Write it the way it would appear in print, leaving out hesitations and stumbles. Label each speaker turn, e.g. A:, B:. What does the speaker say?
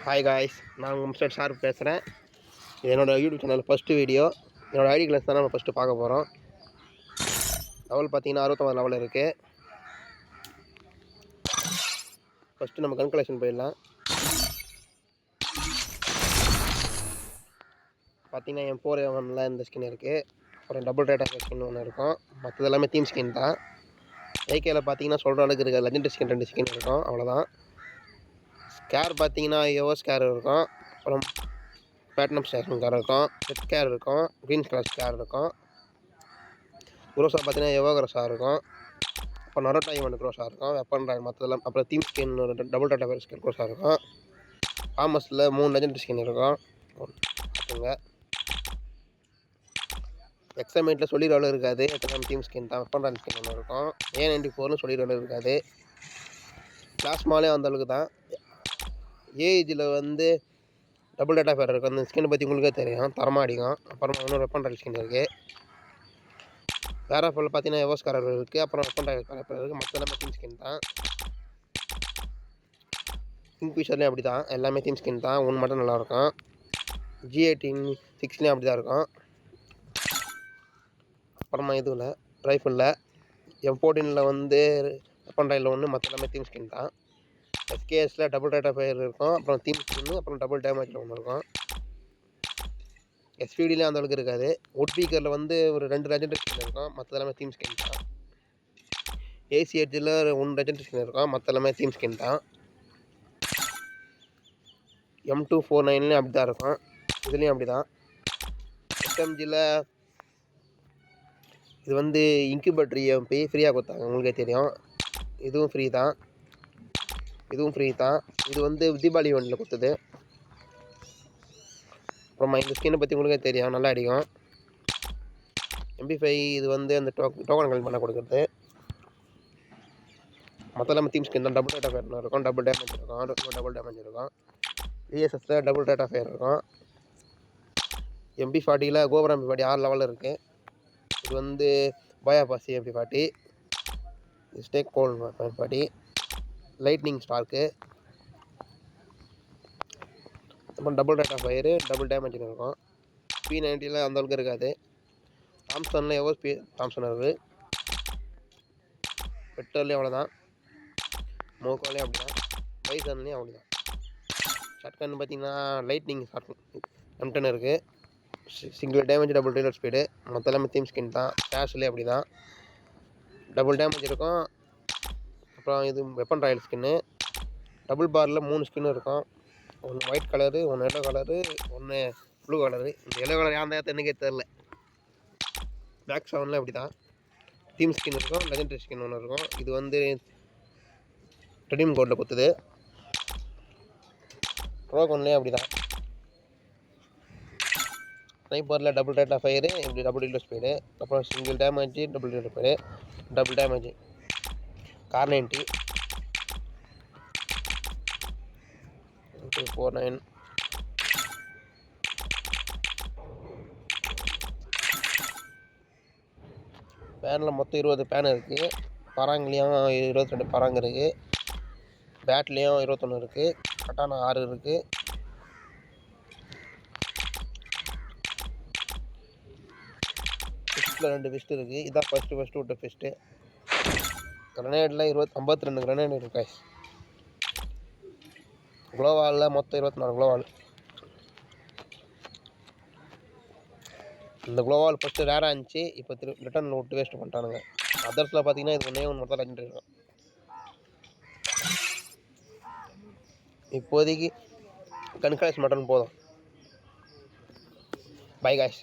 A: Hi guys, நான் உங்கள் mister sharp பேசுகிறேன். இது என்னோடய யூடியூப் சேனல் ஃபஸ்ட்டு வீடியோ. என்னோடய ஐடி கிளாஸ் தான் நம்ம ஃபஸ்ட்டு பார்க்க போகிறோம். லெவல் பார்த்தீங்கன்னா 69 லெவல் இருக்குது. ஃபஸ்ட்டு நம்ம கன் கலெக்ஷன் போயிடலாம். பார்த்தீங்கன்னா M4A1 இந்த ஸ்கின் இருக்குது. அப்புறம் டபுள் ரேட் ஆஃப் ஸ்கின் ஒன்று இருக்கும். மற்றது எல்லாமே தீம் ஸ்கின் தான். ஏகேயில் பார்த்தீங்கன்னா சொல்கிற அளவுக்கு இருக்குது. லெஜெண்டரி ஸ்கின் 2 ஸ்கின் இருக்கும், அவ்வளோதான். ஸ்கேர் பார்த்தீங்கன்னா எவோ ஸ்கேர் இருக்கும். அப்புறம் பேட்னம் ஸ்டேஷன் ஸ்கேர் இருக்கும், ரெட் ஸ்கேர் இருக்கும், க்ரீன் கலர் ஸ்கேர் இருக்கும். குரோஸா பார்த்தீங்கன்னா எவோ குரோஸா இருக்கும். அப்புறம் நரோட்டா ஈவெண்ட் குரோஸா இருக்கும். வெப்பன் ராய் மற்றதெல்லாம். அப்புறம் தீம் ஸ்கின் ஒரு டபுள் டாட்டா ஃபயர் ஸ்கின் குரோஸா இருக்கும். காமர்ஸில் 3 லெஜெண்டரி ஸ்கின் இருக்கும். ஓகேங்க. எக்ஸாமேட்டில் சொல்லிடுற அளவு இருக்காது. எத்தனை தீம் ஸ்கின் தான். வெப்பன் ராய் ஸ்கின் ஒன்று இருக்கும். A94 சொல்லிடுற அளவு இருக்காது. பிளாஸ்மாலே அந்த அளவுக்கு தான். ஏஜில் வந்து டபுள் டேட்டா ஃபயர் இருக்குது. அந்த ஸ்கின் பற்றி உங்களுக்கே தெரியும், தரமாக அடிக்கும். அப்புறம் இன்னொரு வெப்பன் ராய் ஸ்கின் இருக்குது. வேறு ஃபுல் பார்த்தீங்கன்னா எவோ ஸ்காரர் இருக்குது. அப்புறம் வெப்பன் ராய் ஸ்காரர் இருக்குது. மற்ற எல்லாமே தீம் ஸ்கின் தான். கிங் ஃபிஷர்லேயும் அப்படி தான், எல்லாமே தீம் ஸ்கின் தான். ஒன்று மட்டும் நல்லாயிருக்கும். G18 அப்படி தான் இருக்கும். அப்புறமா இதுவில் ரைஃபிளில் M14 வந்து வெப்பன் ராயில் ஒன்று, மற்ற எல்லாமே தீம் ஸ்கின் தான். SKSல டபுள் ரேட் ஆஃப் ஃபயர் இருக்கும். அப்புறம் தீம் ஸ்கின்னு, அப்புறம் டபுள் டேமேஜில் ஒன்று இருக்கும். SVDலேயும் அந்த அளவுக்கு இருக்காது. வுட் பீக்கரில் வந்து ஒரு 2 லெஜெண்டரி ஸ்கின் இருக்கும். மற்ற எல்லாமே தீம் ஸ்கின் தான். AC8ல் 1 லெஜெண்டரி ஸ்கின் இருக்கும். மற்ற எல்லாமே தீம் ஸ்கின் தான். M249லேயும் அப்படி தான் இருக்கும். இதுலேயும் அப்படி தான். SMGயில் இது வந்து இன்குபேட்டர் EMP ஃப்ரீயாக கொடுத்தாங்க, உங்களுக்கே தெரியும். இதுவும் ஃப்ரீ தான். இதுவும் ஃப்ரீ தான். இது வந்து தீபாவளி ஈவெண்ட்டில் கொடுத்தது. அப்புறமா இந்த ஸ்கின்னை பற்றி உங்களுக்கே தெரியும், நல்லா அடிக்கும். MP5 இது வந்து அந்த டோக்கன் கலெக்ட் பண்ண கொடுக்குறது. மற்ற எல்லாமே தீம் ஸ்கின் தான். டபுள் ரேட் ஆஃப் ஃபயர் இருக்கும், டபுள் டேமேஜ் இருக்கும், டபுள் டேமேஜ் இருக்கும். VSSல டபுள் ரேட் ஆஃப் ஃபயர் இருக்கும். MP40ல் கோபுரம் MP40 6 லெவலில் இருக்குது. இது வந்து பயாபாசி MP40, ஸ்டேக் கோல் MP40, லைட்னிங் ஸ்டார்க்கு. அப்புறம் double rate of fire, double damage இருக்கும். P90ல் அந்தளவுக்கு இருக்காது. தாம்சனில் எவ்வளோ தாம்சன் இருக்குது. பெட்ரோல்லையும் அவ்வளோதான். மோக்கோலையும் அப்படி தான். பைசன்லேயும் அப்படி தான். ஷார்ட்கன் பார்த்தீங்கன்னா லைட்னிங் ஷார்ட் M10 இருக்குது. Single damage, double reload speed. மற்ற எல்லாமே தீம் ஸ்கின் தான். கேஷ்லேயே அப்படி தான். டபுள் டேமேஜ் இருக்கும். அப்புறம் இது வெப்பன் ராயல் ஸ்கின்னு. டபுள் பாரில் 3 ஸ்கின்னு இருக்கும். ஒன்று ஒயிட் கலரு, ஒன்று எல்லோ கலரு, ஒன்று ப்ளூ கலரு. இந்த எல்லோ கலர் யார் தான் எனக்கே தெரில. பேக் 7ல் அப்படி தான். தீம் ஸ்கின் இருக்கும், லெஜெண்டரி ஸ்கின் ஒன்று இருக்கும். இது வந்து ரெடீம் கோடில் கொடுத்தது. ப்ரோகோன்லேயும் அப்படி தான். ஸ்னைப்பரில் டபுள் ரேட் ஆஃப் ஃபயரு, இப்படி டபுள் ரீலோட் ஸ்பீடு. அப்புறம் single damage, double reload speed, double damage. Car 90 249. பேனில் மொத்தம் 20 பேன் இருக்குது. பராங்லேயும் 22 பராங் இருக்குது. பேட்லேயும் 21 இருக்குது. கட்டானா 6 இருக்குது. ஃபிஸ்ட்டில் 2 ஃபிஸ்ட் இருக்குது. இதான் ஃபஸ்ட்டு விட்ட ஃபிஸ்ட்டு. கிரனேடில் 52 கிரனேட் இருக்கு. குளோவாலில் மொத்தம் 24 குளோவால். இந்த குளோவால் ஃபஸ்ட்டு ரேராக இருந்துச்சு, இப்போ ரிட்டர்னில் விட்டு வேஸ்ட் பண்ணிட்டானுங்க. அதர்ஸில் பார்த்தீங்கன்னா இது ஒன்றே ஒன்று மட்டும் லெஜெண்டரி இருக்கும். இப்போதைக்கு கன்கரேஜ் மட்டும் போதும். By guys.